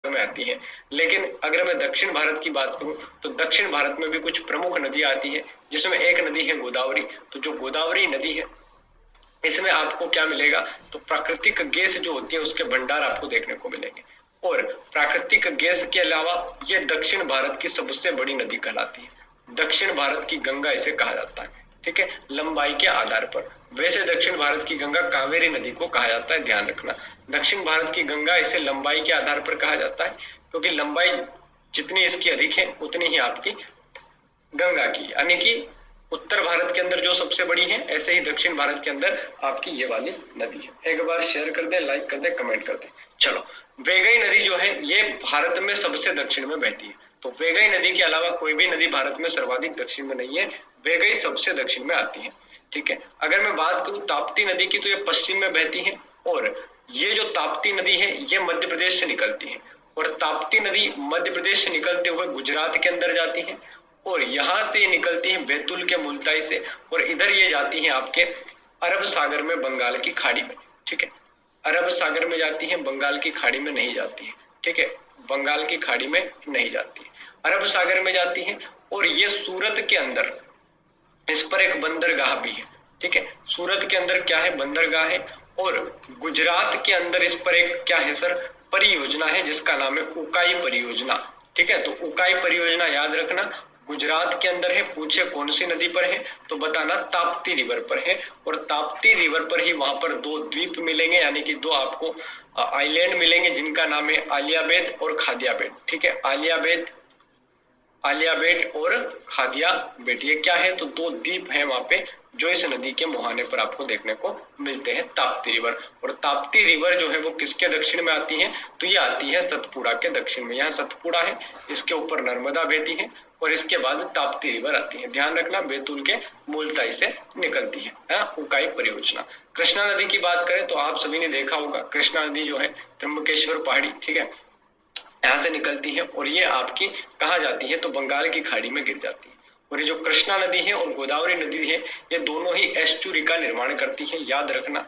में आती है। लेकिन अगर मैं दक्षिण भारत की बात करूं तो दक्षिण भारत में भी कुछ प्रमुख नदियां आती है, जिसमें एक नदी है गोदावरी। तो जो गोदावरी नदी है इसमें आपको क्या मिलेगा, तो प्राकृतिक गैस जो होती है उसके भंडार आपको देखने को मिलेंगे। और प्राकृतिक गैस के अलावा ये दक्षिण भारत की सबसे बड़ी नदी कहलाती है। दक्षिण भारत की गंगा इसे कहा जाता है, ठीक है, लंबाई के आधार पर। वैसे दक्षिण भारत की गंगा कावेरी नदी को कहा जाता है, ध्यान रखना। दक्षिण भारत की गंगा इसे लंबाई के आधार पर कहा जाता है, क्योंकि लंबाई जितनी इसकी अधिक है उतनी ही आपकी गंगा की, यानी कि उत्तर भारत के अंदर जो सबसे बड़ी है, ऐसे ही दक्षिण भारत के अंदर आपकी ये वाली नदी है। एक बार शेयर कर दे, लाइक कर दे, कमेंट कर दे। चलो, वेगई नदी जो है ये भारत में सबसे दक्षिण में बहती है। तो वेगई नदी के अलावा कोई भी नदी भारत में सर्वाधिक दक्षिण में नहीं है, वेगई सबसे दक्षिण में आती है, ठीक है। अगर मैं बात करूं ताप्ती नदी की तो ये पश्चिम में बहती है, और ये जो ताप्ती नदी है ये मध्य प्रदेश से निकलती है, और ताप्ती नदी मध्य प्रदेश से निकलते हुए गुजरात के अंदर जाती है, और यहां से निकलती है बैतूल के मुल्ताई से, और इधर ये जाती है आपके अरब सागर में बंगाल की खाड़ी में, ठीक है। अरब सागर में जाती है, बंगाल की खाड़ी में नहीं जाती है, ठीक है, बंगाल की खाड़ी में नहीं जाती है, अरब सागर में जाती है। और ये सूरत के अंदर इस पर एक बंदरगाह भी है, ठीक है। सूरत के अंदर क्या है, बंदरगाह है। और गुजरात के अंदर इस पर एक क्या है सर, परियोजना है, जिसका नाम है उकाई परियोजना, ठीक है। तो उकाई परियोजना याद रखना, गुजरात के अंदर है। पूछे कौन सी नदी पर है तो बताना ताप्ती रिवर पर है, और ताप्ती रिवर पर ही वहां पर दो द्वीप मिलेंगे, यानी कि दो आपको आइलैंड मिलेंगे, जिनका नाम है आलिया बेट और खादिया बेट, ठीक है। आलिया बेट और खादिया बेट, ये क्या है, तो दो द्वीप है वहां पे, जो इस नदी के मुहाने पर आपको देखने को मिलते हैं, ताप्ती रिवर। और ताप्ती रिवर जो है वो किसके दक्षिण में आती है, तो ये आती है सतपुड़ा के दक्षिण में। यहाँ सतपुड़ा है, इसके ऊपर नर्मदा बहती है, और इसके बाद ताप्ती रिवर आती है। ध्यान रखना, बैतूल के मुल्ताई से निकलती है उकाई परियोजना। कृष्णा नदी की बात करें तो आप सभी ने देखा होगा, कृष्णा नदी जो है त्र्यंबकेश्वर पहाड़ी, ठीक है, यहाँ से निकलती है, और ये आपकी कहाँ जाती है, तो बंगाल की खाड़ी में गिर जाती है। और ये जो कृष्णा नदी है और गोदावरी नदी है, ये दोनों ही एस्चुरी का निर्माण करती है, याद रखना,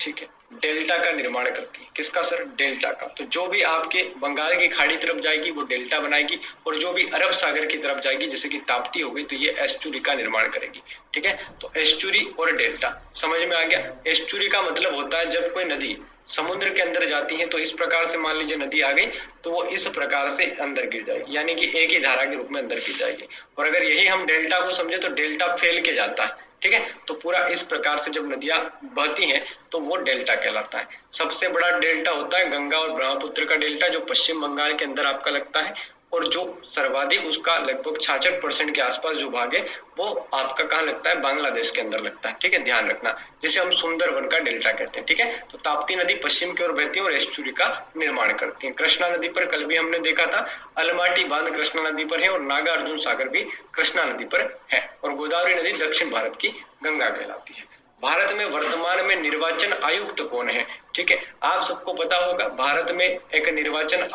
ठीक है। डेल्टा का निर्माण करती है, किसका सर, डेल्टा का। तो जो भी आपके बंगाल की खाड़ी तरफ जाएगी वो डेल्टा बनाएगी, और जो भी अरब सागर की तरफ जाएगी, जैसे कि ताप्ती हो गई, तो ये एस्चुरी का निर्माण करेगी, ठीक है। तो एस्चुरी और डेल्टा समझ में आ गया। एस्चुरी का मतलब होता है जब कोई नदी समुद्र के अंदर जाती है, तो इस प्रकार से मान लीजिए नदी आ गई, तो वो इस प्रकार से अंदर गिर जाएगी, यानी कि एक ही धारा के रूप में अंदर गिर जाएगी। और अगर यही हम डेल्टा को समझे तो डेल्टा फैल के जाता है, ठीक है। तो पूरा इस प्रकार से जब नदियां बहती हैं तो वो डेल्टा कहलाता है। सबसे बड़ा डेल्टा होता है गंगा और ब्रह्मपुत्र का डेल्टा, जो पश्चिम बंगाल के अंदर आपका लगता है, और जो सर्वाधिक उसका लगभग 66% के आसपास जो भाग है वो आपका कहाँ लगता है, बांग्लादेश के अंदर लगता है, ठीक है, ध्यान रखना, जिसे हम सुंदरवन का डेल्टा कहते हैं, ठीक है। तो ताप्ती नदी पश्चिम की ओर बहती है और एस्चुरी का निर्माण करती है। कृष्णा नदी पर कल भी हमने देखा था, अलमाटी बांध कृष्णा नदी पर है, और नागा अर्जुन सागर भी कृष्णा नदी पर है। और गोदावरी नदी दक्षिण भारत की गंगा कहलाती है। भारत में वर्तमान में निर्वाचन आयुक्त कौन है, ठीक है, आप सबको पता होगा, भारत में एक निर्वाचन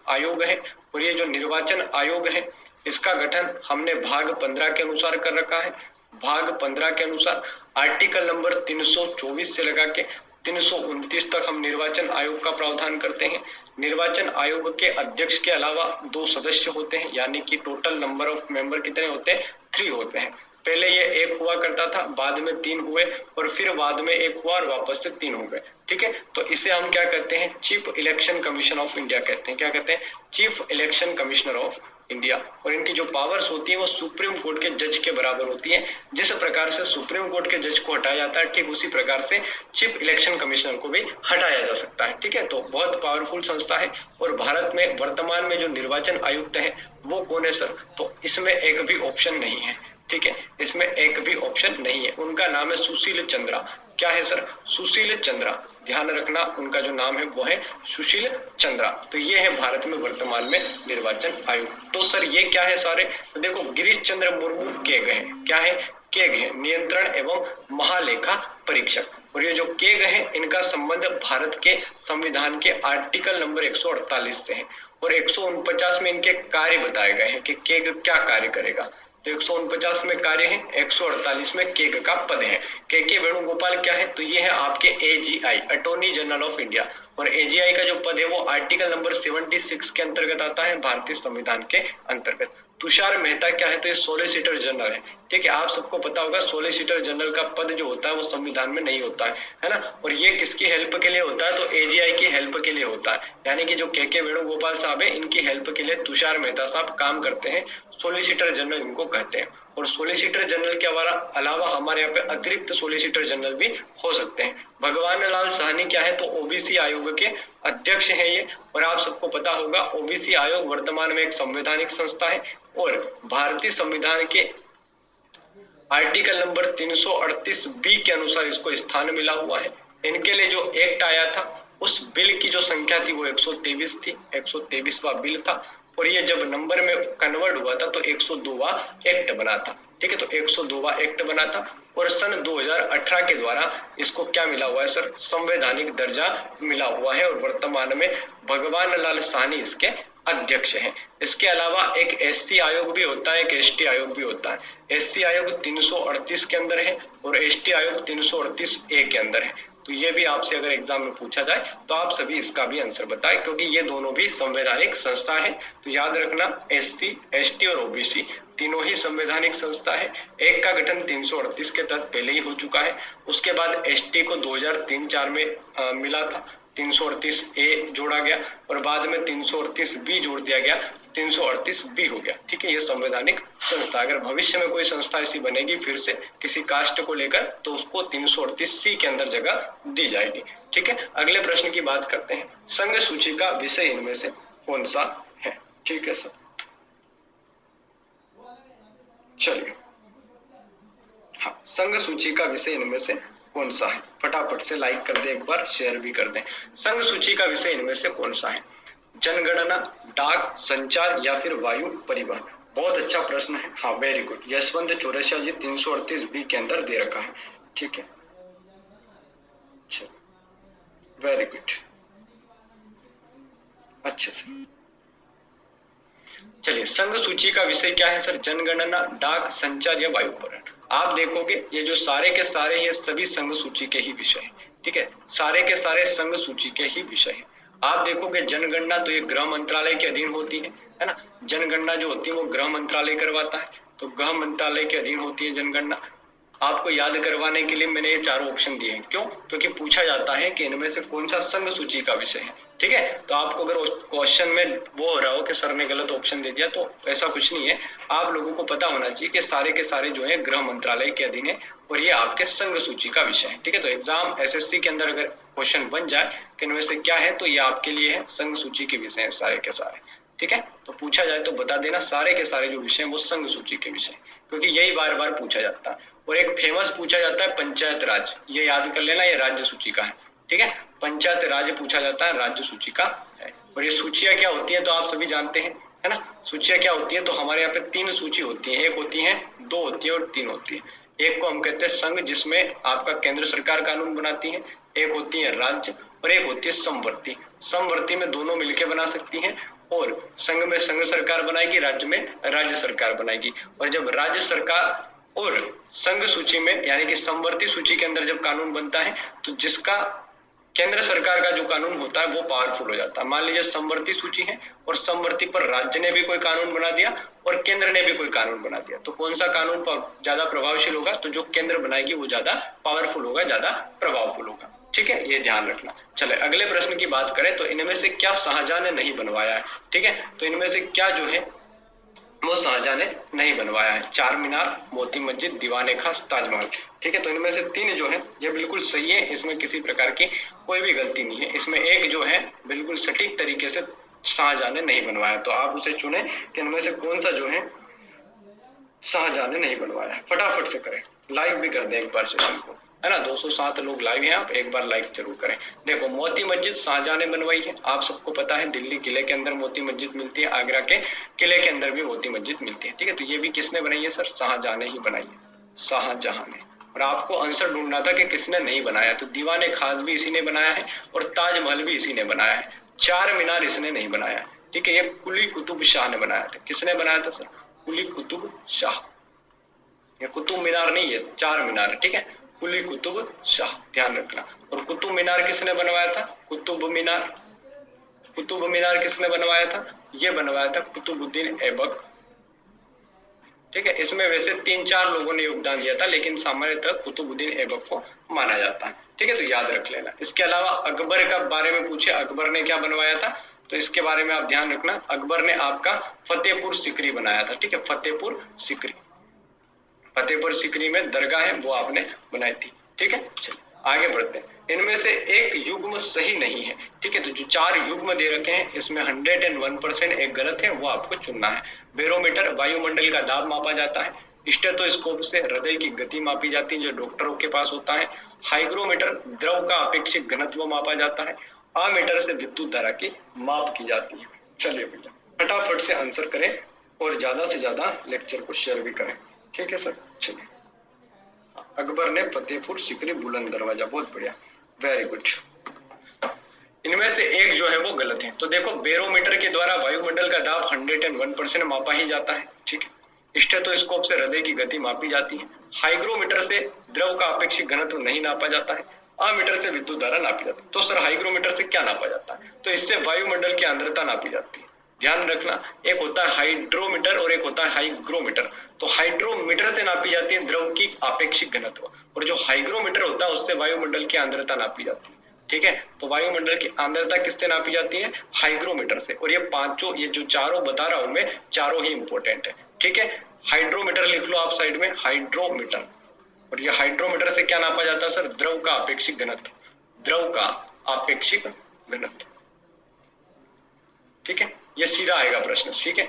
आयोग है, और ये जो निर्वाचन आयोग है इसका गठन हमने भाग 15 के अनुसार कर रखा है। भाग 15 के अनुसार आर्टिकल नंबर 324 से लगा के 329 तक हम निर्वाचन आयोग का प्रावधान करते हैं। निर्वाचन आयोग के अध्यक्ष के अलावा 2 सदस्य होते हैं, यानी कि टोटल नंबर ऑफ मेंबर कितने होते हैं, 3 होते हैं। पहले ये 1 हुआ करता था, बाद में 3 हुए, और फिर बाद में 1 हुआ और वापस से 3 हो गए, ठीक है। तो इसे हम क्या कहते हैं, chief election commission of India कहते हैं। क्या कहते हैं, chief election commissioner of India. और इनकी जो पावर्स होती है वो सुप्रीम कोर्ट के जज के बराबर होती है। जिस प्रकार से सुप्रीम कोर्ट के जज को हटाया जाता है, ठीक उसी प्रकार से चीफ इलेक्शन कमिश्नर को भी हटाया जा सकता है, ठीक है। तो बहुत पावरफुल संस्था है। और भारत में वर्तमान में जो निर्वाचन आयुक्त है वो कौन है सर, तो इसमें एक भी ऑप्शन नहीं है, ठीक है, इसमें एक भी ऑप्शन नहीं है। उनका नाम है सुशील चंद्रा। क्या है सर, सुशील चंद्रा, ध्यान रखना, उनका जो नाम है वो है सुशील चंद्रा। तो ये है भारत में वर्तमान में निर्वाचन आयोग। तो सर ये क्या है सारे, तो देखो गिरीश चंद्र मुर्मू केग है। क्या है, केग है, नियंत्रण एवं महालेखा परीक्षक। और ये जो केग है इनका संबंध भारत के संविधान के आर्टिकल नंबर 148 से है, और 149 में इनके कार्य बताए गए हैं कि केग क्या कार्य करेगा। तो 149 में कार्य है, 148 में केग का पद है। के वेणुगोपाल क्या है, तो ये है आपके AGI, attorney general of India, और एजीआई का जो पद है वो आर्टिकल नंबर 76 के अंतर्गत आता है, भारतीय संविधान के अंतर्गत। तुषार मेहता क्या है, तो ये सॉलिसिटर जनरल है। ठीक है, आप सबको पता होगा सॉलिसिटर जनरल का पद जो होता है वो संविधान में नहीं होता है ना, और ये किसकी हेल्प के लिए होता है, तो एजीआई की हेल्प के लिए होता है, यानी कि जो के वेणुगोपाल साहब है इनकी हेल्प के लिए तुषार मेहता साहब काम करते हैं, सॉलिसिटर जनरल इनको कहते हैं। और सॉलिसिटर जनरल के अलावा हमारे यहाँ पे अतिरिक्त सॉलिसिटर जनरल भी हो सकते हैं। भगवान लाल साहनी क्या है, तो ओबीसी आयोग के अध्यक्ष हैं ये, और आप सबको पता होगा ओबीसी आयोग वर्तमान में एक संवैधानिक संस्था है, और भारतीय संविधान के आर्टिकल नंबर 338 बी के अनुसार इसको स्थान मिला हुआ है। इनके लिए जो एक्ट आया था उस बिल की जो संख्या थी वो 123 थी, 123वां बिल था, और ये जब नंबर में कन्वर्ट हुआ था तो 102वां एक्ट बना था। ठीक है, तो 102वां एक्ट बना था, और सन 2018 के द्वारा इसको क्या मिला हुआ है सर, संवैधानिक दर्जा मिला हुआ है, और वर्तमान में भगवान लाल साहनी इसके अध्यक्ष हैं। इसके अलावा एक एससी आयोग भी होता है, एक एसटी आयोग भी होता है। एससी आयोग 338 के अंदर है, और एसटी आयोग 338 ए के अंदर है। तो ये भी आपसे अगर एग्जाम में पूछा जाए तो आप सभी इसका भी आंसर बताएं, क्योंकि ये दोनों भी संवैधानिक संस्था है। तो याद रखना, एससी, एसटी और ओबीसी तीनों ही संवैधानिक संस्था है। एक का गठन 338 के तहत पहले ही हो चुका है, उसके बाद एसटी को 2003-4 में मिला था, 338 ए जोड़ा गया, और बाद में 338 बी जोड़ दिया गया, 338 बी हो गया। ठीक है, ये संवैधानिक संस्था, अगर भविष्य में कोई संस्था ऐसी बनेगी फिर से किसी कास्ट को लेकर, तो उसको 338 सी के अंदर जगह दी जाएगी। ठीक है, अगले प्रश्न की बात करते हैं, संघ सूची का विषय इनमें से कौन सा है। ठीक है सर, चलिए, हाँ, संघ सूची का विषय इनमें से कौन सा है, फटाफट से लाइक कर दे, एक बार शेयर भी कर दें। संघ सूची का विषय इनमें से कौन सा है, जनगणना, डाक, संचार या फिर वायु परिवहन। बहुत अच्छा प्रश्न है, हाँ वेरी गुड, यशवंत चौरसिया जी 338 बी के अंदर दे रखा है। ठीक है, वेरी गुड, अच्छे से। चलिए, संघ सूची का विषय क्या है सर, जनगणना, डाक, संचार या वायु परिवहन। आप देखोगे ये जो सारे के सारे ये सभी संघ सूची के ही विषय है। ठीक है, सारे के सारे संघ सूची के ही विषय है। आप देखोगे जनगणना तो ये गृह मंत्रालय के अधीन होती है ना, जनगणना जो होती है वो गृह मंत्रालय करवाता है, तो गृह मंत्रालय के अधीन होती है जनगणना। आपको याद करवाने के लिए मैंने ये चारों ऑप्शन दिए हैं, क्यों, क्योंकि पूछा जाता है कि इनमें से कौन सा संघ सूची का विषय है। ठीक है, तो आपको अगर क्वेश्चन में वो हो रहा हो कि सर ने गलत ऑप्शन दे दिया, तो ऐसा कुछ नहीं है, आप लोगों को पता होना चाहिए कि सारे के सारे जो है गृह मंत्रालय के अधीन है, और ये आपके संघ सूची का विषय है। ठीक है, तो एग्जाम एसएससी के अंदर अगर क्वेश्चन बन जाए कि इनमें से क्या है, तो ये आपके लिए है संघ सूची के विषय है सारे के सारे। ठीक है, तो पूछा जाए तो बता देना, सारे के सारे जो विषय हैं वो संघ सूची के विषय, क्योंकि यही बार बार पूछा जाता है। और एक फेमस पूछा जाता है पंचायत राज, ये याद कर लेना, ये राज्य सूची का है। ठीक है, पंचायत राज पूछा जाता है, राज्य सूची का है। और ये सूचियां क्या होती हैं तो आप सभी जानते हैं, है ना, सूचियां क्या होती है, तो हमारे यहाँ पे 3 सूची होती है, एक होती है, 2 होती है और 3 होती है। एक को हम कहते हैं संघ, जिसमें आपका केंद्र सरकार कानून बनाती है, एक होती है राज्य, और एक होती है समवर्ती। समवर्ती में दोनों मिलकर बना सकती हैं, और संघ में संघ सरकार बनाएगी, राज्य में राज्य सरकार बनाएगी। और जब राज्य सरकार और संघ सूची में यानी कि समवर्ती सूची के अंदर जब कानून बनता है, तो जिसका केंद्र सरकार का जो कानून होता है वो पावरफुल हो जाता है। मान लीजिए समवर्ती सूची है और समवर्ती पर राज्य ने भी कोई कानून बना दिया और केंद्र ने भी कोई कानून बना दिया, तो कौन सा कानून ज्यादा प्रभावशील होगा, तो जो केंद्र बनाएगी वो ज्यादा पावरफुल होगा, ज्यादा प्रभावफुल होगा। ठीक है, ये ध्यान रखना। चले अगले प्रश्न की बात करें, तो इनमें से क्या शाहजहां ने नहीं बनवाया है। ठीक है, तो इनमें से क्या जो है वो शाहजहां ने नहीं बनवाया है, चार मीनार, मोती मस्जिद, दीवाने खास, ताजमहल। ठीक है, तो इनमें से 3 जो है ये बिल्कुल सही है, इसमें किसी प्रकार की कोई भी गलती नहीं है। इसमें एक जो है बिल्कुल सटीक तरीके से शाहजहां ने नहीं बनवाया, तो आप उसे चुने कि इनमें से कौन सा जो है शाहजहां ने नहीं बनवाया। फटाफट से करें, लाइक भी कर दें एक बार सेशन को, है ना, 207 लोग लाइव हैं, आप एक बार लाइक जरूर करें। देखो, मोती मस्जिद शाहजहां ने बनवाई है, आप सबको पता है दिल्ली किले के अंदर मोती मस्जिद मिलती है, आगरा के किले के अंदर भी मोती मस्जिद मिलती है। ठीक है, तो ये भी किसने बनाई है सर, शाहजहां ने ही बनाई है, शाहजहां ने। और आपको आंसर ढूंढना था कि किसने नहीं बनाया, तो दीवाने खास भी इसी ने बनाया है और ताजमहल भी इसी ने बनाया है, चार मीनार इसने नहीं बनाया। ठीक है, ये कुली कुतुब शाह ने बनाया था। किसने बनाया था सर, कुली कुतुब शाह। ये कुतुब मीनार नहीं है, 4 मीनार है, ठीक है। कुली कुतुब शाह, ध्यान रखना। और कुतुब मीनार किसने बनवाया था? कुतुब मीनार, कुतुब मीनार किसने बनवाया था? ये बनवाया था कुतुबुद्दीन ऐबक, ठीक है। इसमें वैसे 3-4 लोगों ने योगदान दिया था, लेकिन सामान्यतः कुतुबुद्दीन ऐबक को माना जाता है, ठीक है। तो याद रख लेना। इसके अलावा अकबर का बारे में पूछे, अकबर ने क्या बनवाया था, तो इसके बारे में आप ध्यान रखना। अकबर ने आपका फतेहपुर सीकरी बनाया था, ठीक है, फतेहपुर सीकरी। फतेहपुर सीकरी में दरगाह है, वो आपने बनाई थी, ठीक है। चलिए आगे बढ़ते हैं। इनमें से एक युग्म सही नहीं है, ठीक है। तो जो 4 युग्म दे रखे हैं, इसमें 101% एक गलत है, वो आपको चुनना है। बैरोमीटर वायुमंडल का दाब मापा जाता है। स्टेथोस्कोप से हृदय की गति मापी जाती है, जो डॉक्टरों के पास होता है। हाइग्रोमीटर द्रव का अपेक्षित घनत्व मापा जाता है। अमीटर से विद्युत धारा की माप की जाती है। चलिए भैया फटाफट से आंसर करें और ज्यादा से ज्यादा लेक्चर को शेयर भी करें, ठीक है सर। चलिए, अकबर ने फतेहपुर सीकरी बुलंद दरवाजा, बहुत बढ़िया, वेरी गुड। इनमें से एक जो है वो गलत है। तो देखो, बैरोमीटर के द्वारा वायुमंडल का दाब 101% मापा ही जाता है, ठीक है। स्टेथोस्कोप से हृदय की गति मापी जाती है। हाइग्रोमीटर से द्रव का अपेक्षित घनत्व नहीं नापा जाता है। अमीटर से विद्युत धारा नापी जाती है। तो सर हाइग्रोमीटर से क्या नापा जाता है? तो इससे वायुमंडल की आर्द्रता नापी जाती है। ध्यान रखना, एक होता है हाइड्रोमीटर और एक होता है हाइग्रोमीटर। तो हाइड्रोमीटर से नापी जाती है द्रव की आपेक्षिक घनत्व, और जो हाइग्रोमीटर होता है उससे वायुमंडल की आर्द्रता नापी जाती है, ठीक है। तो वायुमंडल की आर्द्रता किससे नापी जाती है? हाइग्रोमीटर से। और ये पांचों, ये जो चारों बता रहा हूं मैं, चारों ही इंपॉर्टेंट है, ठीक है। हाइड्रोमीटर लिख लो आप साइड में, हाइड्रोमीटर। और ये हाइड्रोमीटर से क्या नापा जाता है सर? द्रव का आपेक्षिक घनत्व, द्रव का आपेक्षिक घनत्व, ठीक है। ये सीधा आएगा प्रश्न, ठीक है।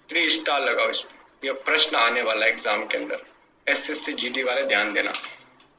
3 स्टार लगाओ इस पे, ये प्रश्न आने वाला एग्जाम के अंदर, एसएससी जीडी वाले ध्यान देना।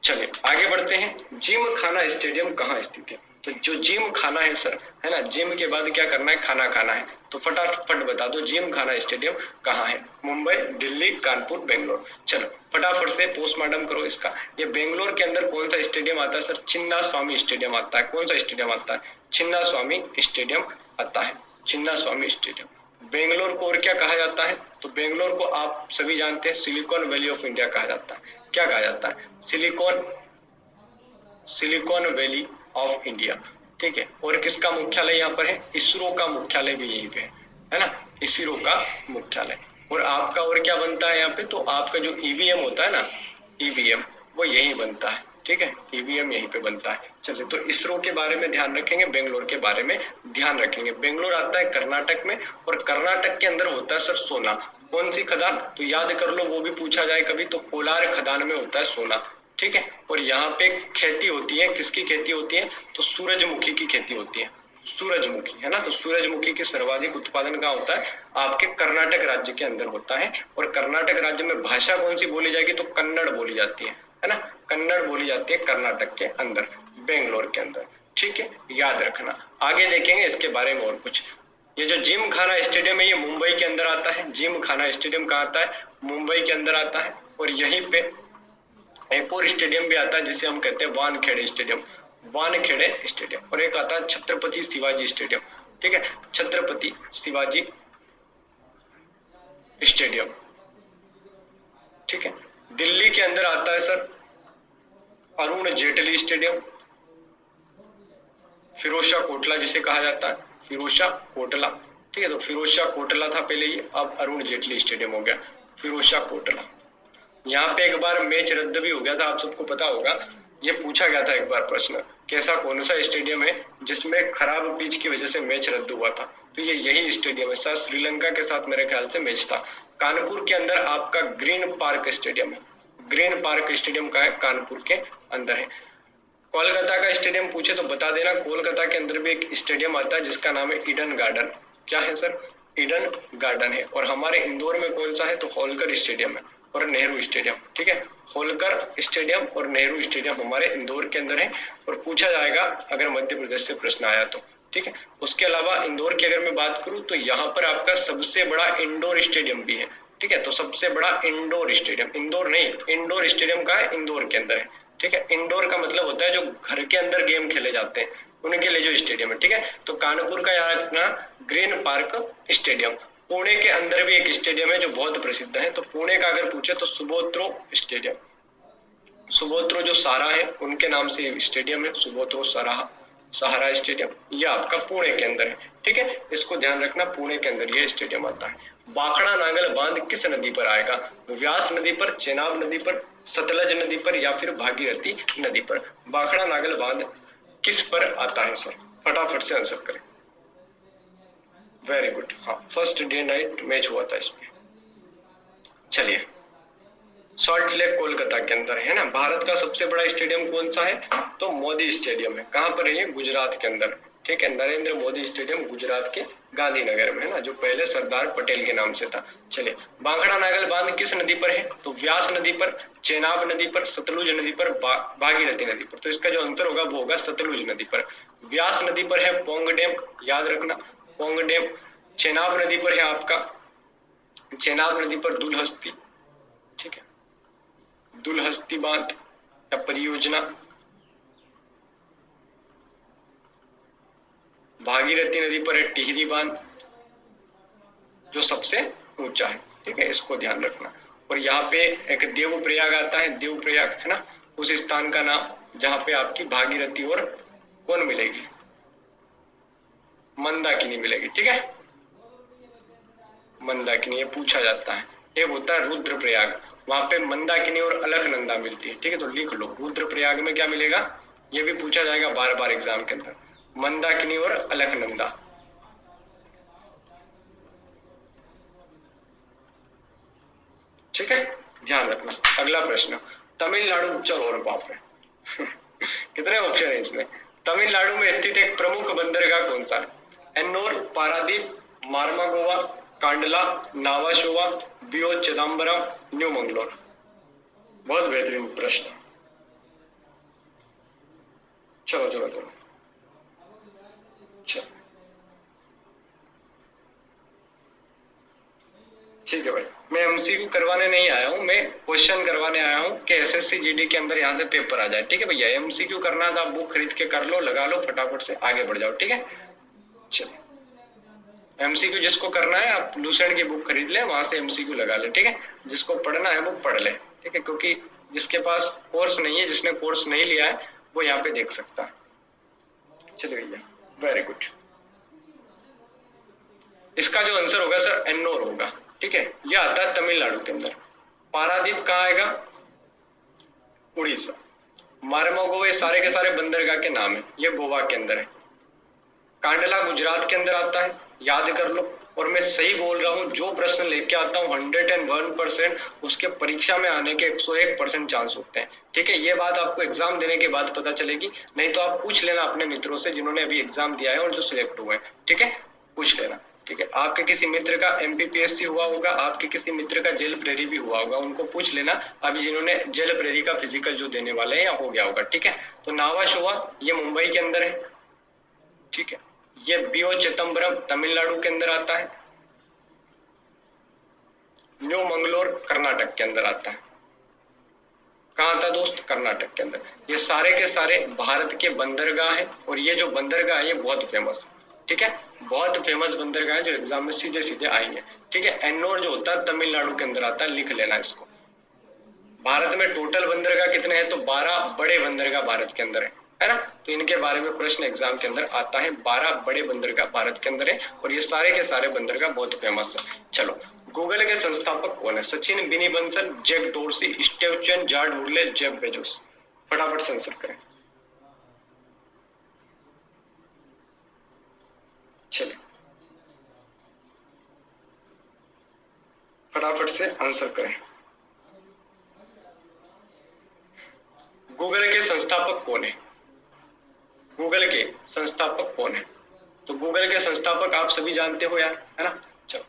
चलिए आगे बढ़ते हैं। जिम खाना स्टेडियम कहाँ स्थित है? तो जो जिम खाना है सर, है ना, जिम के बाद क्या करना है? खाना खाना है। तो फटाफट बता दो, जिम खाना स्टेडियम कहाँ है? मुंबई, दिल्ली, कानपुर, बेंगलोर। चलो फटाफट से पोस्टमार्टम करो इसका। ये बेंगलोर के अंदर कौन सा स्टेडियम आता है सर? चिन्ना स्वामी स्टेडियम आता है। कौन सा स्टेडियम आता है? चिन्ना स्वामी स्टेडियम आता है, चिन्ना स्वामी स्टेडियम। बेंगलोर को और क्या कहा जाता है? तो बेंगलोर को आप सभी जानते हैं सिलिकॉन वैली ऑफ इंडिया कहा जाता है। क्या कहा जाता है? सिलिकॉन वैली ऑफ इंडिया, ठीक है। और किसका मुख्यालय यहाँ पर है? इसरो का मुख्यालय भी यहीं पे है ना, इसरो का मुख्यालय। और आपका और क्या बनता है यहाँ पे? तो आपका जो ईवीएम होता है ना, ईवीएम, वो यही बनता है, ठीक है। ईवीएम यहीं पे बनता है। चलिए, तो इसरो के बारे में ध्यान रखेंगे, बेंगलोर के बारे में ध्यान रखेंगे। बेंगलोर आता है कर्नाटक में, और कर्नाटक के अंदर होता है सर सोना। कौन सी खदान? तो याद कर लो, वो भी पूछा जाए कभी, तो कोलार खदान में होता है सोना, ठीक है। और यहाँ पे खेती होती है, किसकी खेती होती है? तो सूरजमुखी की खेती होती है, सूरजमुखी, है ना। तो सूरजमुखी के सर्वाधिक उत्पादन कहाँ होता है? आपके कर्नाटक राज्य के अंदर होता है। और कर्नाटक राज्य में भाषा कौन सी बोली जाएगी? तो कन्नड़ बोली जाती है ना, कन्नड़ बोली जाती है कर्नाटक के अंदर, बेंगलोर के अंदर, ठीक है। याद रखना, आगे देखेंगे इसके बारे में और कुछ। ये जो जिम खाना स्टेडियम है, ये मुंबई के अंदर आता है। जिम खाना स्टेडियम कहाँ आता है? मुंबई के अंदर आता है। और यहीं पे एक और स्टेडियम भी आता है जिसे हम कहते हैं वानखेड़े स्टेडियम, वानखेड़े स्टेडियम। और एक आता है छत्रपति शिवाजी स्टेडियम, ठीक है, छत्रपति शिवाजी स्टेडियम, ठीक है। दिल्ली के अंदर आता है सर अरुण जेटली स्टेडियम, फिरोजशाह कोटला जिसे कहा जाता है, फिरोजशाह कोटला, ठीक है। तो फिरोजशाह कोटला था पहले ये, अब अरुण जेटली स्टेडियम हो गया, फिरोजशाह कोटला। यहाँ पे एक बार मैच रद्द भी हो गया था, आप सबको पता होगा। ये पूछा गया था एक बार प्रश्न, कैसा कौन सा स्टेडियम है जिसमें खराब पिच की वजह से मैच रद्द हुआ था? तो ये यही स्टेडियम है सर, श्रीलंका के साथ मेरे ख्याल से मैच था। कानपुर के अंदर आपका ग्रीन पार्क स्टेडियम है, ग्रीन पार्क स्टेडियम का है, कानपुर के अंदर है। कोलकाता का स्टेडियम पूछे तो बता देना, कोलकाता के अंदर भी एक स्टेडियम आता है जिसका नाम है ईडन गार्डन। क्या है सर? ईडन गार्डन है। और हमारे इंदौर में कौन सा है? तो होलकर स्टेडियम है और नेहरू स्टेडियम, ठीक है। होलकर स्टेडियम और नेहरू स्टेडियम हमारे इंदौर के अंदर है, और पूछा जाएगा अगर मध्य प्रदेश से प्रश्न आया तो, ठीक है। उसके अलावा इंदौर की अगर मैं बात करूं तो यहाँ पर आपका सबसे बड़ा इंडोर स्टेडियम भी है, ठीक है। तो सबसे बड़ा इंडोर स्टेडियम, इंदौर नहीं, इंडोर स्टेडियम का है, इंदौर के अंदर है, ठीक है। इंडोर का मतलब होता है जो घर के अंदर गेम खेले जाते हैं उनके लिए जो स्टेडियम है, ठीक है। तो कानपुर का यहाँ अपना ग्रीन पार्क स्टेडियम। पुणे के अंदर भी एक स्टेडियम है जो बहुत प्रसिद्ध है, तो पुणे का अगर पूछे तो सुबोत्रो स्टेडियम, सुबोत्रो जो सारा है उनके नाम से स्टेडियम है, सुबोत्रो सहारा स्टेडियम, ये आपका पुणे के अंदर है। ठीक है, इसको ध्यान रखना, पुणे के अंदर ये स्टेडियम आता है। बाखड़ा नागल बांध किस नदी पर आएगा? व्यास नदी पर, चेनाब नदी पर, सतलज नदी पर या फिर भागीरथी नदी पर? बाखड़ा नागल बांध किस पर आता है सर? फटाफट से आंसर करें। वेरी गुड, हाँ, फर्स्ट डे नाइट मैच हुआ था इसमें। चलिए, सॉल्ट लेक कोलकाता के अंदर है ना। भारत का सबसे बड़ा स्टेडियम कौन सा है? तो मोदी स्टेडियम है। कहां पर है ये? गुजरात के अंदर। ठीक है, नरेंद्र मोदी स्टेडियम गुजरात के गांधीनगर में है ना, जो पहले सरदार पटेल के नाम से था। चलिए, बांखड़ा नागल बांध किस नदी पर है? तो व्यास नदी पर, चेनाब नदी पर, सतलुज नदी पर, भागीरथी नदी पर। तो इसका जो आंसर होगा वो होगा सतलुज नदी पर। व्यास नदी पर है पोंग डैम, याद रखना, पोंग डैम। चेनाब नदी पर है आपका, चेनाब नदी पर दुलहस्ती, ठीक है, दुलहस्ती बांध या परियोजना। भागीरथी नदी पर है टिहरी बांध, जो सबसे ऊंचा है। ठीक है, इसको ध्यान रखना। और यहाँ पे एक देवप्रयाग आता है, देवप्रयाग है ना, उस स्थान का नाम जहां पे आपकी भागीरथी और कौन मिलेगी? मंदाकिनी मिलेगी। ठीक है, मंदाकिनी, ये पूछा जाता है। एक होता है रुद्रप्रयाग, वहां पे मंदाकिनी और अलकनंदा मिलती है। ठीक है, तो लिख लो, रुद्रप्रयाग में क्या मिलेगा? ये भी पूछा जाएगा बार बार एग्जाम के अंदर, मंदाकिनी और अलकनंदा। ठीक है, ध्यान रखना। अगला प्रश्न, तमिलनाडु, चलो और बाप रे कितने ऑप्शन है इसमें। तमिलनाडु में स्थित एक प्रमुख बंदरगाह कौन सा है? एन्नोर, पारादीप, मार्मागोवा, कांडला, नावाशोवा, बियो चिदम्बरम, न्यू मंगलोर। बहुत बेहतरीन प्रश्न। चलो चलो चलो, चलो ठीक है भाई, मैं एमसीक्यू करवाने नहीं आया हूँ, मैं क्वेश्चन करवाने आया हूँ कि एसएससी जीडी के अंदर यहाँ से पेपर आ जाए। ठीक है भैया, एमसीक्यू करना था, बुक खरीद के कर लो, लगा लो, फटाफट से आगे बढ़ जाओ। ठीक है, चलो, एमसीक्यू जिसको करना है आप लूसेंट की बुक खरीद ले, वहां से एमसीक्यू लगा ले। ठीक है, जिसको पढ़ना है वो पढ़ ले। ठीक है, क्योंकि जिसके पास कोर्स नहीं है, जिसने कोर्स नहीं लिया है, वो यहाँ पे देख सकता है। चलो भैया, वेरी गुड। इसका जो आंसर होगा सर एन्नोर होगा। ठीक है, ये आता है तमिलनाडु के अंदर। पारादीप कहाँ आएगा? उड़ीसा। मार्मागो, ये सारे के सारे बंदरगाह के नाम है, ये गोवा के अंदर है। कांडला गुजरात के अंदर आता है, याद कर लो। और मैं सही बोल रहा हूँ, जो प्रश्न लेके आता हूँ 101% उसके परीक्षा में आने के 101% चांस होते हैं। ठीक है, ये बात आपको एग्जाम देने के बाद पता चलेगी, नहीं तो आप पूछ लेना अपने मित्रों से जिन्होंने अभी एग्जाम दिया है और जो सिलेक्ट हुए हैं। ठीक है, पूछ लेना। ठीक है, आपके किसी मित्र का एमपीपीएससी हुआ होगा, आपके किसी मित्र का जेल प्रेरी भी हुआ होगा, उनको पूछ लेना अभी जिन्होंने जेल प्रेरी का फिजिकल जो देने वाले हैं या हो गया होगा। ठीक है, तो नावाशोवा ये मुंबई के अंदर है। ठीक है, ये बियो चिदम्बरम तमिलनाडु के अंदर आता है। न्यू मंगलोर कर्नाटक के अंदर आता है। कहाँ आता दोस्त? कर्नाटक के अंदर। ये सारे के सारे भारत के बंदरगाह हैं, और ये जो बंदरगाह है ये बहुत फेमस है। ठीक है, बहुत फेमस बंदरगाह है जो एग्जाम में सीधे सीधे आई है। ठीक है, एन्नोर जो होता है तमिलनाडु के अंदर आता है, लिख लेना इसको। भारत में टोटल बंदरगाह कितने हैं? तो 12 बड़े बंदरगाह भारत के अंदर है ना, तो इनके बारे में प्रश्न एग्जाम के अंदर आता है। 12 बड़े बंदरगाह भारत के अंदर है, और ये सारे के सारे बंदरगाह बहुत फेमस है। चलो, गूगल के संस्थापक कौन है? Sachin, Binny Bansal, Jack Dorsey, Steve Chen, George Worley, Jeff Bezos. फटाफट से आंसर करें। चलिए, फटाफट से आंसर करें। गूगल के संस्थापक कौन है? गूगल के संस्थापक कौन है? तो गूगल के संस्थापक आप सभी जानते हो यार, है ना। चलो,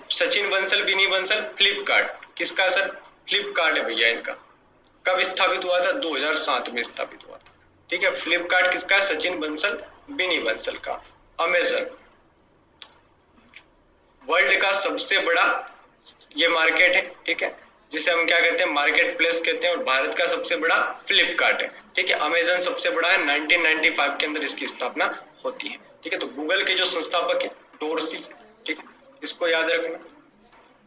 सचिन बंसल, बिनी बंसल। फ्लिपकार्ट किसका सर? फ्लिपकार्ट है भैया इनका। कब स्थापित हुआ था? 2007 में स्थापित हुआ था। ठीक है, फ्लिपकार्ट किसका? सचिन बंसल, बिनी बंसल का। अमेजन वर्ल्ड का सबसे बड़ा ये मार्केट है। ठीक है, जिसे हम क्या कहते हैं? मार्केट प्लेस कहते हैं। और भारत का सबसे बड़ा फ्लिपकार्ट है। ठीक है, अमेजन सबसे बड़ा है। 1995 के अंदर इसकी स्थापना होती है। ठीक है, तो गूगल के जो संस्थापक है डोर्सी, ठीक है, इसको याद रखना।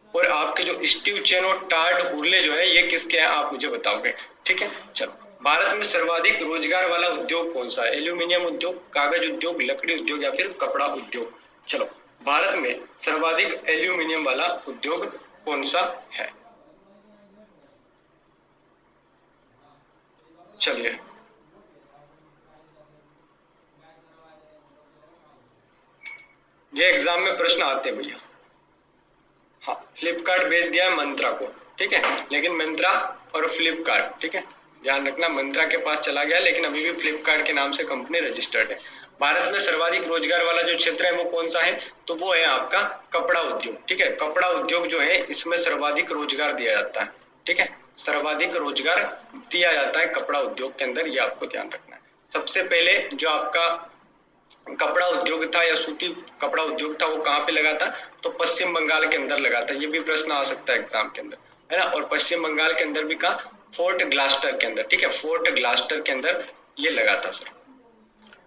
और आपके जो स्टीव चेन और टार्ड हुर्ले जो है ये किसके हैं आप मुझे बताओगे, ठीक है। चलो, भारत में सर्वाधिक रोजगार वाला उद्योग कौन सा है? एल्यूमिनियम उद्योग, कागज उद्योग, लकड़ी उद्योग या फिर कपड़ा उद्योग? चलो, भारत में सर्वाधिक एल्यूमिनियम वाला उद्योग कौन सा है? चलिए, ये एग्जाम में प्रश्न आते हैं भैया। हाँ, फ्लिपकार्ट भेज दिया है मंत्रा को, ठीक है, लेकिन मंत्रा और फ्लिपकार्ट, ठीक है, ध्यान रखना, मंत्रा के पास चला गया लेकिन अभी भी फ्लिपकार्ट के नाम से कंपनी रजिस्टर्ड है। भारत में सर्वाधिक रोजगार वाला जो क्षेत्र है वो कौन सा है? तो वो है आपका कपड़ा उद्योग, ठीक है। कपड़ा उद्योग जो है इसमें सर्वाधिक रोजगार दिया जाता है, ठीक है, सर्वाधिक रोजगार दिया जाता है कपड़ा उद्योग के अंदर, ये आपको ध्यान रखना है। सबसे पहले जो आपका कपड़ा उद्योग था या सूती कपड़ा उद्योग था वो कहाँ पे लगा था? तो पश्चिम बंगाल के अंदर लगा था। ये भी प्रश्न आ सकता है एग्जाम के अंदर, है ना। और पश्चिम बंगाल के अंदर भी कहा? फोर्ट ग्लास्टर के अंदर, ठीक है, फोर्ट ग्लास्टर के अंदर ये लगा था सर।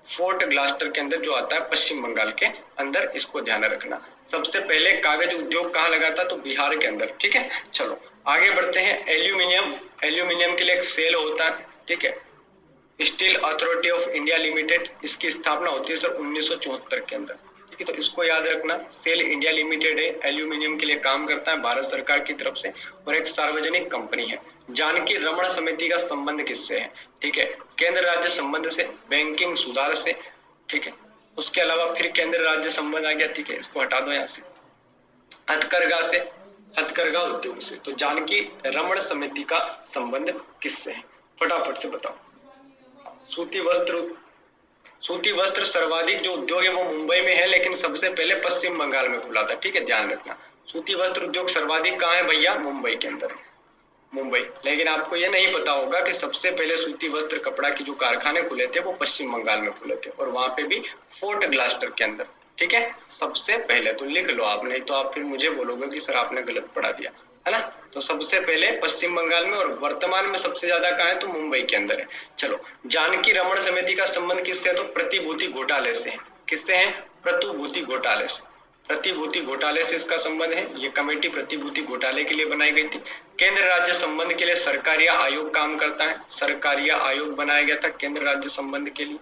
फोर्ट ग्लास्टर के अंदर जो आता है पश्चिम बंगाल के अंदर, इसको ध्यान रखना। सबसे पहले कागज उद्योग कहाँ लगा था? तो बिहार के अंदर, ठीक है। चलो आगे बढ़ते हैं। एल्यूमिनियम, एल्यूमिनियम के लिए एक सेल होता है, ठीक है, steel authority of India limited, इसकी स्थापना होती है सर 1974 के अंदर, ठीक है। तो इसको याद रखना, सेल इंडिया लिमिटेड है, एल्यूमिनियम के लिए काम करता है भारत सरकार की तरफ से और एक सार्वजनिक कंपनी है। जानकी रमन समिति का संबंध किससे है? ठीक है, केंद्र राज्य संबंध से, बैंकिंग सुधार से, ठीक है। उसके अलावा फिर केंद्र राज्य संबंध आ गया, ठीक है, इसको हटा दो यहाँ से। हथकरघा से, हथकरघा उद्योग से। तो जानकी रमन समिति का संबंध किससे है? फटाफट से बताओ। सूती वस्त्र, सूती वस्त्र सर्वाधिक जो उद्योग है वो मुंबई में है, लेकिन सबसे पहले पश्चिम बंगाल में खुला था, ठीक है, ध्यान रखना। सूती वस्त्र उद्योग सर्वाधिक कहाँ है भैया? मुंबई के अंदर, मुंबई। लेकिन आपको ये नहीं पता होगा कि सबसे पहले सूती वस्त्र कपड़ा की जो कारखाने खुले थे वो पश्चिम बंगाल में खुले थे और वहां पे भी फोर्ट ग्लास्टर के अंदर, ठीक है, सबसे पहले। तो लिख लो आप, नहीं तो आप फिर मुझे बोलोगे कि सर आपने गलत पढ़ा दिया, है ना। तो सबसे पहले पश्चिम बंगाल में और वर्तमान में सबसे ज्यादा कहाँ है? तो मुंबई के अंदर है। चलो, जानकी रमन समिति का संबंध किससे है? तो प्रतिभूति घोटाले से है। किससे है? प्रतिभूति घोटाले से। प्रतिभूति घोटाले से इसका संबंध है। ये कमेटी प्रतिभूति घोटाले के लिए बनाई गई थी। केंद्र राज्य संबंध के लिए सरकारिया आयोग काम करता है, सरकारिया आयोग बनाया गया था केंद्र राज्य संबंध के लिए।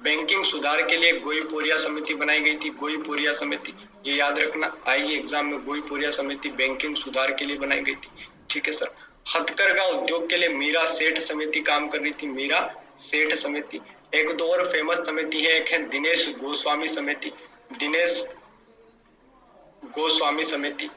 बैंकिंग सुधार के लिए गोईपोरिया समिति बनाई गई थी, गोईपोरिया समिति, ये याद रखना, आएगी एग्जाम में। गोईपोरिया समिति बैंकिंग सुधार के लिए बनाई गई थी, ठीक है सर। हथकरघा उद्योग के लिए मीरा सेठ समिति काम कर रही थी, मीरा सेठ समिति। एक दो और फेमस समिति है, एक है दिनेश गोस्वामी समिति, दिनेश गोस्वामी समिति।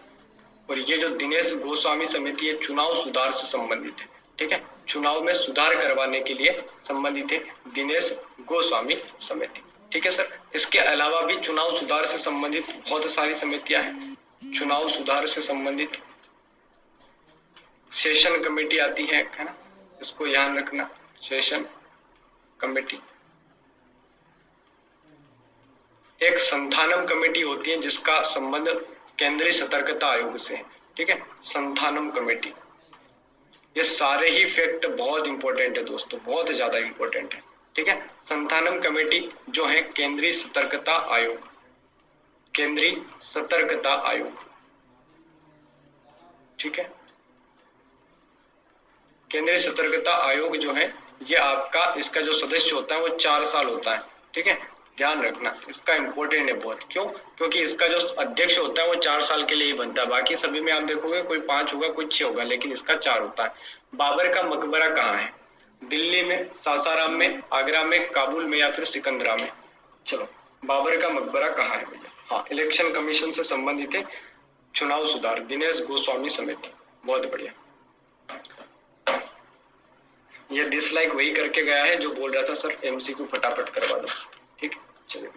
और ये जो दिनेश गोस्वामी समिति है चुनाव सुधार से संबंधित है, ठीक है, चुनाव में सुधार करवाने के लिए संबंधित है दिनेश गोस्वामी समिति, ठीक है सर। इसके अलावा भी चुनाव सुधार से संबंधित बहुत सारी समितियां हैं। चुनाव सुधार से संबंधित सेशन कमेटी आती है ना, इसको ध्यान रखना, सेशन कमेटी। एक संथानम कमेटी होती है जिसका संबंध केंद्रीय सतर्कता आयोग से है, ठीक है, संथानम कमेटी। ये सारे ही फैक्ट बहुत इंपॉर्टेंट है दोस्तों, बहुत ज्यादा इंपॉर्टेंट है, ठीक है। संथानम कमेटी जो है केंद्रीय सतर्कता आयोग, केंद्रीय सतर्कता आयोग, ठीक है। केंद्रीय सतर्कता आयोग जो है ये आपका, इसका जो सदस्य होता है वो 4 साल होता है, ठीक है, ध्यान रखना, इसका इंपॉर्टेंट है बहुत। क्यों? क्योंकि इसका जो अध्यक्ष होता है वो 4 साल के लिए ही बनता है। बाकी सभी में आप देखोगे कोई 5 होगा, कोई 6 होगा, लेकिन इसका 4 होता है। बाबर का मकबरा कहाँ है? दिल्ली में, सासाराम में, आगरा में, काबुल में या फिर सिकंदरा में? चलो, बाबर का मकबरा कहाँ है भैया? हाँ, इलेक्शन कमीशन से संबंधित है, चुनाव सुधार, दिनेश गोस्वामी समिति, बहुत बढ़िया। ये डिसलाइक वही करके गया है जो बोल रहा था सर एमसीक्यू फटाफट करवा दो, ठीक है। चलिए,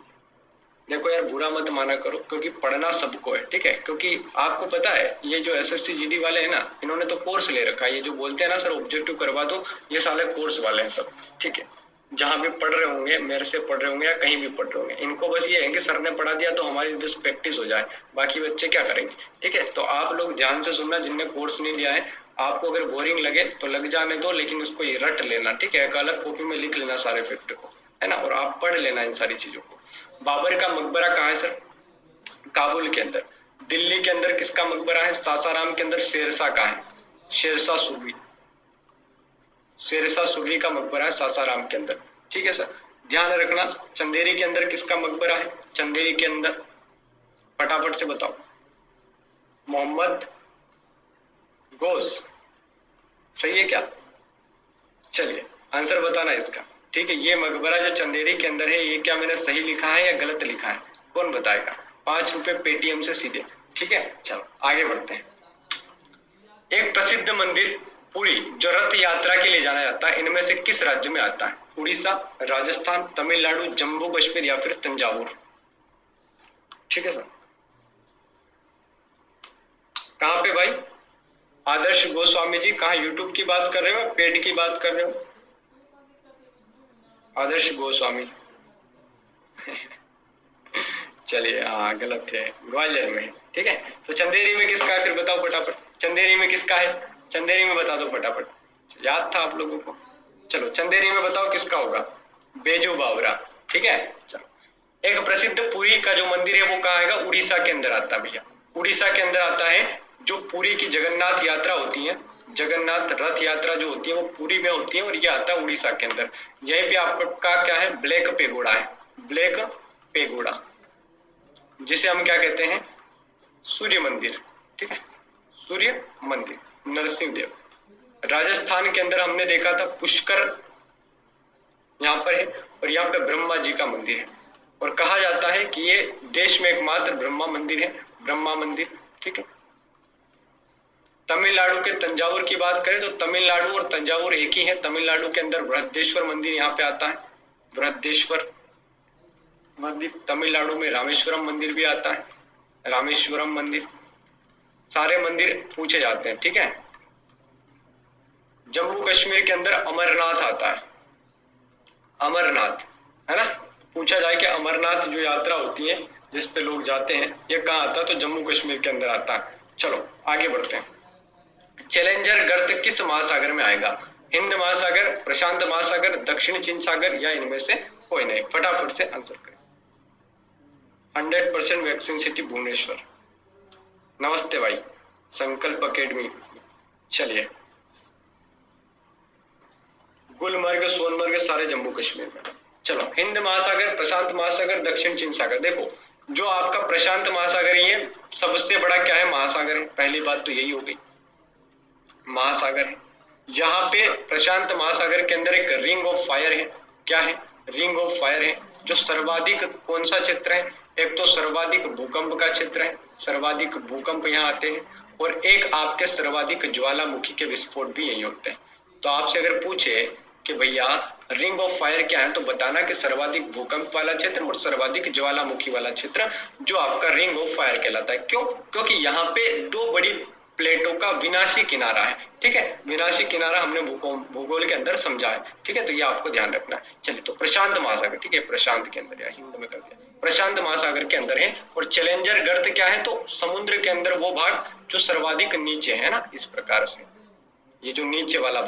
देखो यार बुरा मत माना करो क्योंकि पढ़ना सबको है, ठीक है। क्योंकि आपको पता है ये जो एसएससी जीडी वाले हैं ना, इन्होंने तो कोर्स ले रखा है। ये जो बोलते हैं ना सर ऑब्जेक्टिव करवा दो, ये साले कोर्स वाले हैं सब, ठीक है। जहां भी पढ़ रहे होंगे, मेरे से पढ़ रहे होंगे या कहीं भी पढ़ रहे होंगे, इनको बस ये है कि सर ने पढ़ा दिया तो हमारी बस प्रैक्टिस हो जाए, बाकी बच्चे क्या करेंगे, ठीक है। तो आप लोग ध्यान से सुनना, जिनने कोर्स नहीं लिया है, आपको अगर बोरिंग लगे तो लग जाने दो, लेकिन उसको ये रट लेना, ठीक है। एक अलग कॉपी में लिख लेना सारे फैक्ट को, है ना, और आप पढ़ लेना इन सारी चीजों को। बाबर का मकबरा कहाँ है सर? काबुल के अंदर। दिल्ली के अंदर किसका मकबरा है? सासाराम के अंदर शेरशाह का है, शेरशाह सूरी, शेरशाह सूरी का मकबरा है सासाराम के अंदर। ठीक है सर, ध्यान रखना। चंदेरी के अंदर किसका मकबरा है? चंदेरी के अंदर फटाफट से बताओ। मोहम्मद गोस, सही है क्या? चलिए आंसर बताना इसका। ठीक है, ये मकबरा जो चंदेरी के अंदर है, ये क्या मैंने सही लिखा है या गलत लिखा है? कौन बताएगा? 5 रुपए पेटीएम से सीधे। ठीक है, चलो आगे बढ़ते हैं। एक प्रसिद्ध मंदिर पुरी जो रथ यात्रा के लिए जाना जाता है, इनमें से किस राज्य में आता है? उड़ीसा, राजस्थान, तमिलनाडु, जम्मू कश्मीर या फिर तंजावुर? ठीक है सर, कहाँ पे भाई? आदर्श गोस्वामी जी, कहाँ यूट्यूब की बात कर रहे हो, पेट की बात कर रहे हो? आदर्श गोस्वामी चलिए हाँ, गलत है, ग्वालियर में। ठीक है, तो चंदेरी में किसका है फिर बताओ फटाफट? चंदेरी में किसका है? चंदेरी में बता दो फटाफट, याद था आप लोगों को? चलो चंदेरी में बताओ किसका होगा? बेजू बावरा। ठीक है, चलो। एक प्रसिद्ध पुरी का जो मंदिर है वो कहाँ आएगा? उड़ीसा के अंदर आता है भैया, उड़ीसा के अंदर आता है। जो पुरी की जगन्नाथ यात्रा होती है, जगन्नाथ रथ यात्रा जो होती है वो पुरी में होती है और ये आता है उड़ीसा के अंदर। यहीं पे आपका क्या है? ब्लैक पेगोडा है, ब्लैक पेगोडा, जिसे हम क्या कहते हैं? सूर्य मंदिर। ठीक है, सूर्य मंदिर, नरसिंह देव। राजस्थान के अंदर हमने देखा था पुष्कर यहाँ पर है, और यहाँ पे ब्रह्मा जी का मंदिर है, और कहा जाता है कि ये देश में एकमात्र ब्रह्मा मंदिर है, ब्रह्मा मंदिर। ठीक है, तमिलनाडु के तंजावुर की बात करें तो तमिलनाडु और तंजावुर एक ही है। तमिलनाडु के अंदर बृहदेश्वर मंदिर यहाँ पे आता है, बृहदेश्वर मंदिर। तमिलनाडु में रामेश्वरम मंदिर भी आता है, रामेश्वरम मंदिर। सारे मंदिर पूछे जाते हैं। ठीक है, जम्मू कश्मीर के अंदर अमरनाथ आता है, अमरनाथ, है ना? पूछा जाए कि अमरनाथ जो यात्रा होती है जिसपे लोग जाते हैं, ये कहाँ आता है? तो जम्मू कश्मीर के अंदर आता है। चलो आगे बढ़ते हैं। चैलेंजर गर्त किस महासागर में आएगा? हिंद महासागर, प्रशांत महासागर, दक्षिण चीन सागर या इनमें से कोई नहीं? फटाफट से आंसर करें। 100% वैक्सीन सिटी भुवनेश्वर। नमस्ते भाई, संकल्प अकेडमी। चलिए, गुलमर्ग, सोनमर्ग सारे जम्मू कश्मीर में। चलो, हिंद महासागर, प्रशांत महासागर, दक्षिण चीन सागर। देखो, जो आपका प्रशांत महासागर ही है, सबसे बड़ा क्या है? महासागर है। पहली बात तो यही हो गई, महासागर है। यहाँ पे प्रशांत महासागर के अंदर एक रिंग ऑफ फायर है। क्या है? रिंग ऑफ फायर है, जो सर्वाधिक कौन सा क्षेत्र है? एक तो सर्वाधिक भूकंप का क्षेत्र है, सर्वाधिक भूकंप यहाँ आते हैं, और एक आपके सर्वाधिक ज्वालामुखी के विस्फोट भी यही होते हैं। तो आपसे अगर पूछे कि भैया रिंग ऑफ फायर क्या है, तो बताना कि सर्वाधिक भूकंप वाला क्षेत्र और सर्वाधिक ज्वालामुखी वाला क्षेत्र जो आपका रिंग ऑफ फायर कहलाता है। क्यों? क्योंकि यहाँ पे दो बड़ी प्लेटों का विनाशी किनारा है। ठीक है, विनाशी किनारा हमने भूगोल के अंदर समझा है। ठीक है, तो ये आपको ध्यान रखना है। चलिए, तो प्रशांत महासागर, ठीक है, प्रशांत के अंदर या हिंद में कर दिया, प्रशांत महासागर के अंदर है। और चैलेंजर गर्त क्या है? तो समुद्र के अंदर वो भाग जो सर्वाधिक नीचे है ना, इस प्रकार से ये जो नीचे वाला भाग